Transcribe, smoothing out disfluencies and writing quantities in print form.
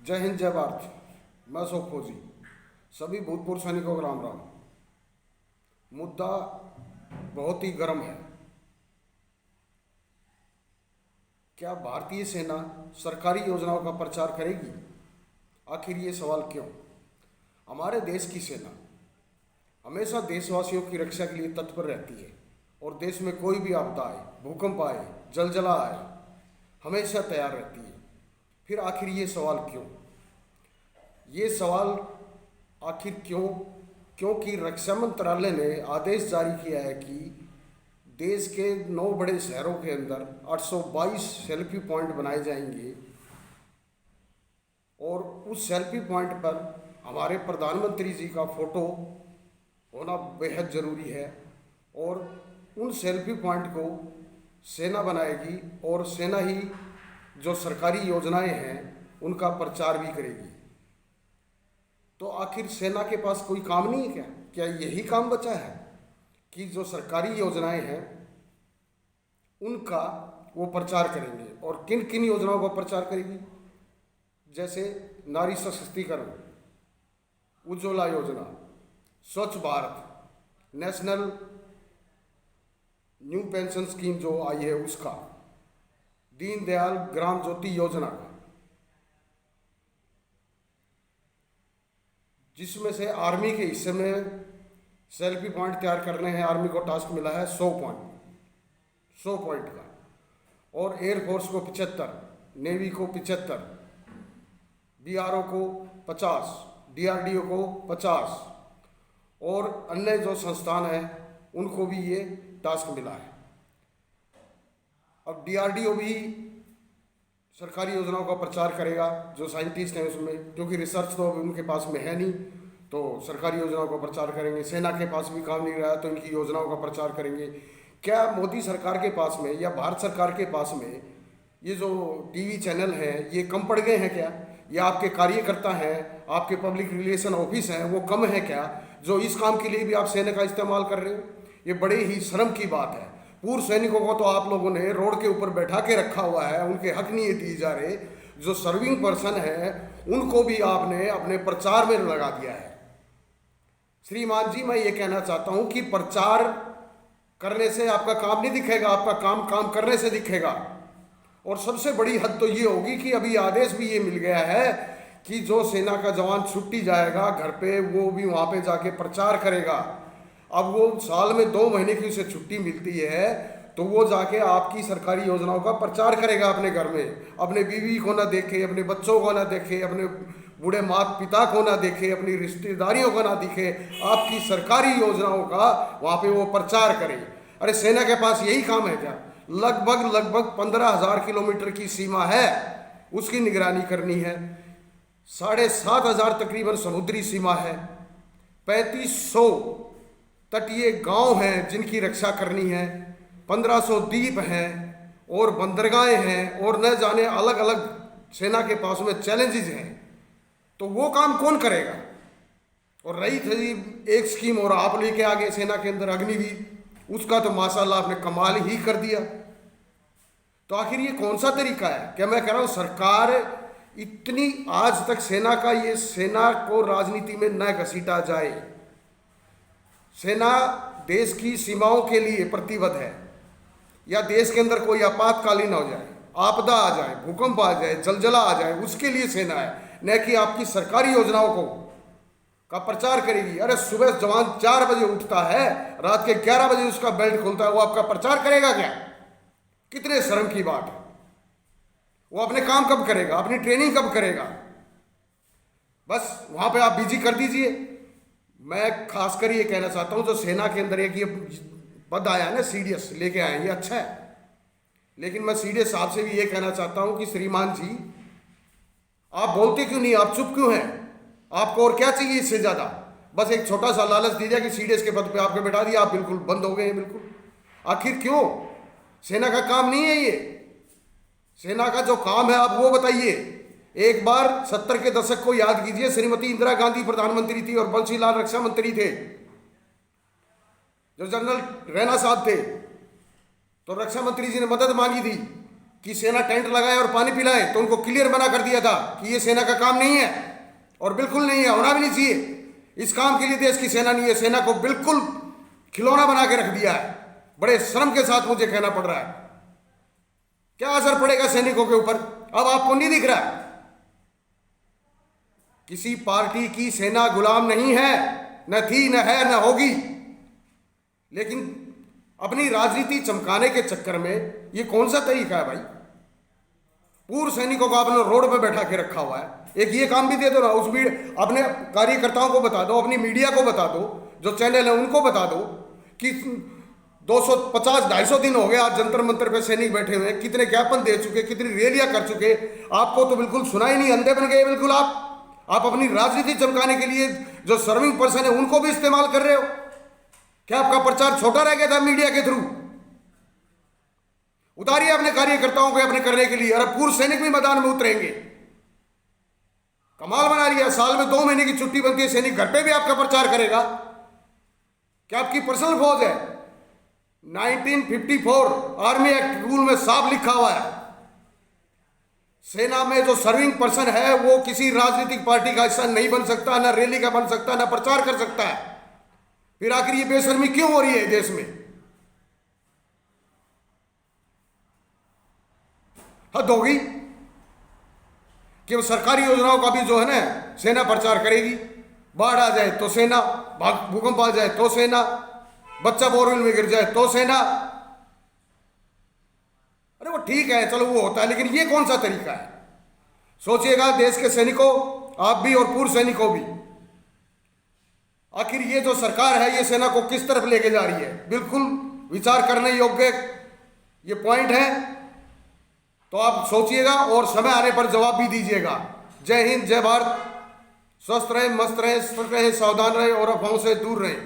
जय हिंद जय भारत। मैं अशोक फौजी। सभी भूतपूर्व सैनिकों को राम राम। मुद्दा बहुत ही गर्म है। क्या भारतीय सेना सरकारी योजनाओं का प्रचार करेगी? आखिर ये सवाल क्यों? हमारे देश की सेना हमेशा देशवासियों की रक्षा के लिए तत्पर रहती है और देश में कोई भी आपदा आए, भूकंप आए, जलजला आए, हमेशा तैयार रहती है। फिर आखिर ये सवाल क्यों? ये सवाल आखिर क्यों? क्योंकि रक्षा मंत्रालय ने आदेश जारी किया है कि देश के 9 बड़े शहरों के अंदर 822 सेल्फी पॉइंट बनाए जाएंगे और उस सेल्फी पॉइंट पर हमारे प्रधानमंत्री जी का फोटो होना बेहद ज़रूरी है और उन सेल्फी पॉइंट को सेना बनाएगी और सेना ही जो सरकारी योजनाएं हैं उनका प्रचार भी करेगी। तो आखिर सेना के पास कोई काम नहीं है क्या? क्या यही काम बचा है कि जो सरकारी योजनाएं हैं उनका वो प्रचार करेंगे? और किन किन योजनाओं का प्रचार करेगी? जैसे नारी सशक्तिकरण, उज्ज्वला योजना, स्वच्छ Bharat, national new pension scheme जो आई है उसका, दीनदयाल ग्राम ज्योति योजना का, जिसमें से आर्मी के हिस्से में सेल्फी पॉइंट तैयार करने हैं। आर्मी को टास्क मिला है 100 पॉइंट का, और एयरफोर्स को 75, नेवी को 75, बीआरओ को 50, डीआरडीओ को 50 और अन्य जो संस्थान हैं उनको भी ये टास्क मिला है। अब डीआरडीओ भी सरकारी योजनाओं का प्रचार करेगा, जो साइंटिस्ट हैं उसमें, क्योंकि रिसर्च तो अभी उनके पास में है नहीं, तो सरकारी योजनाओं का प्रचार करेंगे। सेना के पास भी काम नहीं रहा तो इनकी योजनाओं का प्रचार करेंगे। क्या मोदी सरकार के पास में या भारत सरकार के पास में ये जो टीवी चैनल हैं ये कम पड़ गए हैं क्या? या आपके कार्यकर्ता हैं, आपके पब्लिक रिलेशन ऑफिस हैं, वो कम है क्या जो इस काम के लिए भी आप सेना का इस्तेमाल कर रहे हो? ये बड़े ही शर्म की बात है। पूर्व सैनिकों को तो आप लोगों ने रोड के ऊपर बैठा के रखा हुआ है, उनके हक नहीं दिए जा रहे। जो सर्विंग पर्सन है उनको भी आपने अपने प्रचार में लगा दिया है। श्रीमान जी, मैं ये कहना चाहता हूं कि प्रचार करने से आपका काम नहीं दिखेगा, आपका काम करने से दिखेगा। और सबसे बड़ी हद तो ये होगी कि अभी आदेश भी ये मिल गया है कि जो सेना का जवान छुट्टी जाएगा घर पे, वो भी वहां पे जाके प्रचार करेगा। अब वो साल में 2 महीने की उसे छुट्टी मिलती है तो वो जाके आपकी सरकारी योजनाओं का प्रचार करेगा अपने घर में, अपने बीवी को ना देखे, अपने बच्चों को ना देखे, अपने बूढ़े माता पिता को ना देखे, अपनी रिश्तेदारियों को ना दिखे, आपकी सरकारी योजनाओं का वहाँ पे वो प्रचार करे। अरे सेना के पास यही काम है क्या? लगभग 15,000 किलोमीटर की सीमा है, उसकी निगरानी करनी है। 7,500 तकरीबन समुद्री सीमा है, 3500 तटीय गांव हैं जिनकी रक्षा करनी है, 1500 द्वीप हैं और बंदरगाहें हैं, और न जाने अलग अलग सेना के पास में चैलेंजेस हैं। तो वो काम कौन करेगा? और रही थी एक स्कीम और आप लेके आगे सेना के अंदर अग्निवीर, उसका तो माशाल्लाह आपने कमाल ही कर दिया। तो आखिर ये कौन सा तरीका है? क्या मैं कह रहा हूं सरकार इतनी आज तक सेना को राजनीति में न घसीटा जाए। सेना देश की सीमाओं के लिए प्रतिबद्ध है, या देश के अंदर कोई आपातकालीन हो जाए, आपदा आ जाए, भूकंप आ जाए, जलजला आ जाए, उसके लिए सेना है, न कि आपकी सरकारी योजनाओं का प्रचार करेगी। अरे सुबह जवान 4 बजे उठता है, रात के 11 बजे उसका बेल्ट खुलता है, वो आपका प्रचार करेगा क्या? कितने शर्म की बात है। वो अपने काम कब करेगा? अपनी ट्रेनिंग कब करेगा? बस वहां पे आप बिजी कर दीजिए। मैं खासकर ये कहना चाहता हूं जो सेना के अंदर एक ये पद आया है ना, सीडीएस लेके आए, ये अच्छा है, लेकिन मैं सीडीएस साहब से भी ये कहना चाहता हूं कि श्रीमान जी, आप बोलते क्यों नहीं? आप चुप क्यों हैं? आपको और क्या चाहिए इससे ज्यादा? बस एक छोटा सा लालच दीजिए कि सीडीएस के पद पे आपको बैठा दिया, आप बिल्कुल बंद हो गए हैं। बिल्कुल आखिर क्यों? सेना का काम नहीं है ये। सेना का जो काम है आप वो बताइए। एक बार 70 के दशक को याद कीजिए, श्रीमती इंदिरा गांधी प्रधानमंत्री थी और बंसी लाल रक्षा मंत्री थे, जो जनरल रैना साहब थे, तो रक्षा मंत्री जी ने मदद मांगी थी कि सेना टेंट लगाए और पानी पिलाए, तो उनको क्लियर मना कर दिया था कि ये सेना का काम नहीं है और बिल्कुल नहीं है, होना भी नहीं चाहिए। इस काम के लिए देश की सेना नहीं है। सेना को बिल्कुल खिलौना बना के रख दिया है। बड़े शर्म के साथ मुझे कहना पड़ रहा है। क्या असर पड़ेगा सैनिकों के ऊपर? अब आपको नहीं दिख रहा? किसी पार्टी की सेना गुलाम नहीं है, न थी, न है, न होगी। लेकिन अपनी राजनीति चमकाने के चक्कर में ये कौन सा तरीका है भाई? पूर्व सैनिकों को आपने रोड पे बैठा के रखा हुआ है। एक ये काम भी दे दो ना, उस भी अपने कार्यकर्ताओं को बता दो, अपनी मीडिया को बता दो, जो चैनल है उनको बता दो कि 250-250 दिन हो गए आज जंतर मंतर पे सैनिक बैठे हुए, कितने ज्ञापन दे चुके, कितनी रैलियां कर चुके, आपको तो बिल्कुल सुना ही नहीं, अंधे बन गए बिल्कुल आप अपनी राजनीति चमकाने के लिए जो सर्विंग पर्सन है उनको भी इस्तेमाल कर रहे हो। क्या आपका प्रचार छोटा रह गया था मीडिया के थ्रू? उतारिए अपने कार्यकर्ताओं को अपने करने के लिए, और अब पूर्व सैनिक भी मैदान में उतरेंगे। कमाल बना लिया। साल में 2 महीने की छुट्टी बनती है, सैनिक घर पे भी आपका प्रचार करेगा। क्या आपकी पर्सनल फौज है? 1954 आर्मी एक्ट रूल में साफ लिखा हुआ है, सेना में जो सर्विंग पर्सन है वो किसी राजनीतिक पार्टी का हिस्सा नहीं बन सकता, ना रैली का बन सकता, ना प्रचार कर सकता है। फिर आखिर ये बेशर्मी क्यों हो रही है देश में? हद होगी कि वो सरकारी योजनाओं का भी जो है ना सेना प्रचार करेगी। बाढ़ आ जाए तो सेना, भूकंप आ जाए तो सेना, बच्चा बोरवेल में गिर जाए तो सेना। अरे वो ठीक है, चलो वो होता है, लेकिन ये कौन सा तरीका है? सोचिएगा देश के सैनिकों, आप भी और पूर्व सैनिकों भी, आखिर ये जो सरकार है ये सेना को किस तरफ लेके जा रही है? बिल्कुल विचार करने योग्य ये पॉइंट है। तो आप सोचिएगा और समय आने पर जवाब भी दीजिएगा। जय हिंद, जय भारत। स्वस्थ रहें, मस्त रहें, सावधान रहें और अफवाहों से दूर रहें।